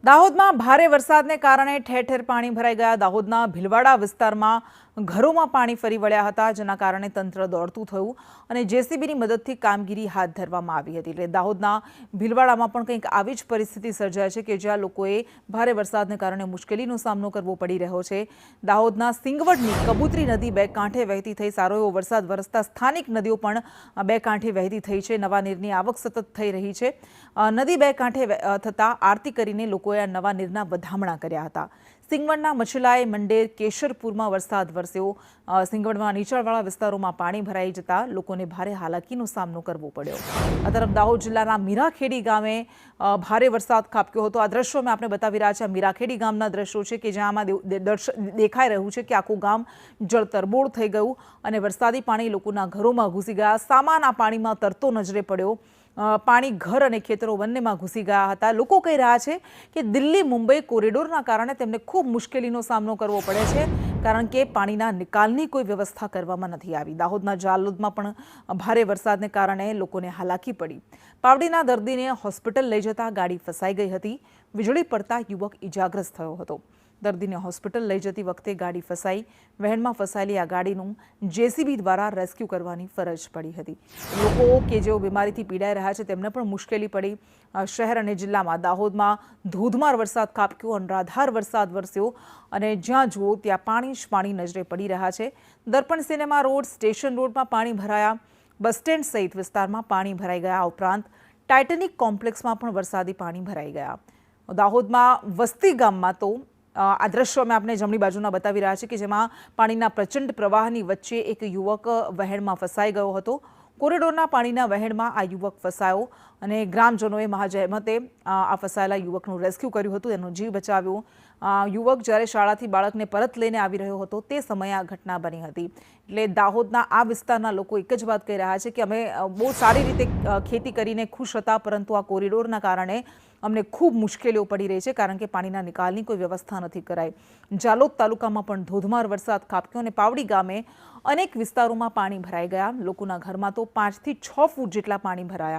દાહોદમાં ભારે વરસાદને કારણે ઠેર ઠેર પાણી ભરાઈ ગયા। દાહોદના ભીલવાડા વિસ્તારમાં ઘરોમાં પાણી ફરી વળ્યા હતા, જેના કારણે તંત્ર દોડતું થયું અને જેસીબીની મદદથી કામગીરી હાથ ધરવામાં આવી હતી। એટલે દાહોદના ભીલવાડામાં પણ કંઈક આવી જ પરિસ્થિતિ સર્જાય છે કે જ્યાં લોકોએ ભારે વરસાદને કારણે મુશ્કેલીનો સામનો કરવો પડી રહ્યો છે। દાહોદના સિંગવડની કબૂતરી નદી બે કાંઠે વહેતી થઈ સારો એવો વરસાદ વરસતા સ્થાનિક નદીઓ પણ બે કાંઠે વહેતી થઈ છે। નવા નીરની આવક સતત થઈ રહી છે। નદી બે કાંઠે થતા આરતી કરીને લોકોએ આ નવા નીરના વધામણા કર્યા હતા। સિંગવડના મછલાય મંડેર કેશરપુરમાં વરસાદ વરસ્યો। સિંગવડમાં નીચાણવાળા વિસ્તારોમાં પાણી ભરાઈ જતા લોકોને ભારે હાલાકીનો સામનો કરવો પડ્યો। આ તરફ દાહોદ જિલ્લાના મીરાખેડી ગામે ભારે વરસાદ ખાબક્યો હતો। આ દ્રશ્યો મેં આપણે બતાવી રહ્યા છે। મીરાખેડી ગામના દ્રશ્યો છે કે જ્યાં દેખાઈ રહ્યું છે કે આખું ગામ જળતરબોળ થઈ ગયું અને વરસાદી પાણી લોકોના ઘરોમાં ઘૂસી ગયા। સામાન આ પાણીમાં તરતો નજરે પડ્યો। પાણી ઘર અને ખેતરો બંનેમાં ઘૂસી ગયા હતા। લોકો કહી રહ્યા છે કે દિલ્હી મુંબઈ કોરિડોરના કારણે તેમને ખૂબ મુશ્કેલીનો સામનો કરવો પડે છે, કારણ કે પાણીના નિકાલની કોઈ વ્યવસ્થા કરવામાં નથી આવી। દાહોદના જાલોદમાં પણ ભારે વરસાદને કારણે લોકોને હાલાકી પડી। પાવડીના દર્દીને હોસ્પિટલ લઈ જતા ગાડી ફસાઈ ગઈ હતી। વીજળી પડતા યુવક ઇજાગ્રસ્ત થયો હતો। દર્દીને હોસ્પિટલ લઈ જતી વખતે ગાડી ફસાઈ। વહેણમાં ફસાયેલી આ ગાડીનું જેસીબી દ્વારા રેસ્ક્યુ કરવાની ફરજ પડી હતી। લોકો કે જેઓ બીમારીથી પીડાઈ રહ્યા છે તેમને પણ મુશ્કેલી પડી। શહેર અને જિલ્લામાં દાહોદમાં ધોધમાર વરસાદ ખાબક્યો, અનરાધાર વરસાદ વરસ્યો અને જ્યાં જુઓ ત્યાં પાણી જ પાણી નજરે પડી રહ્યા છે। દર્પણ સિનેમા રોડ, સ્ટેશન રોડમાં પાણી ભરાયા। બસ સ્ટેન્ડ સહિત વિસ્તારમાં પાણી ભરાઈ ગયા। ઉપરાંત ટાઇટેનિક કોમ્પ્લેક્સમાં પણ વરસાદી પાણી ભરાઈ ગયા। દાહોદમાં વસ્તી ગામમાં તો આ દ્રશ્યો અમે આપણે જમણી બાજુના બતાવી રહ્યા છીએ કે જેમાં પાણીના પ્રચંડ પ્રવાહની વચ્ચે એક યુવક વહેણમાં ફસાઈ ગયો હતો। કોરિડોરના પાણીના વહેણમાં આ યુવક ફસાયો અને ગ્રામજનોએ મહાજહેમતે આ ફસાયેલા યુવકનું રેસ્ક્યુ કર્યું હતું, તેનો જીવ બચાવ્યો। યુવક જ્યારે શાળાથી બાળકને પરત લઈને આવી રહ્યો હતો તે સમયે આ ઘટના બની હતી। એટલે દાહોદના આ વિસ્તારના લોકો એક જ વાત કહી રહ્યા છે કે અમે બહુ સારી રીતે ખેતી કરીને ખુશ હતા, પરંતુ આ કોરિડોરના કારણે અમને ખૂબ મુશ્કેલીઓ પડી રહી છે, કારણ કે પાણીના નિકાલની કોઈ વ્યવસ્થા નથી કરાઈ। જાલોદ તાલુકામાં પણ ધોધમાર વરસાદ ખાબક્યો અને પાવડી ગામે અનેક વિસ્તારોમાં પાણી ભરાઈ ગયા। લોકોના ઘરમાં તો 5 થી 6 ફૂટ જેટલા પાણી ભરાયા।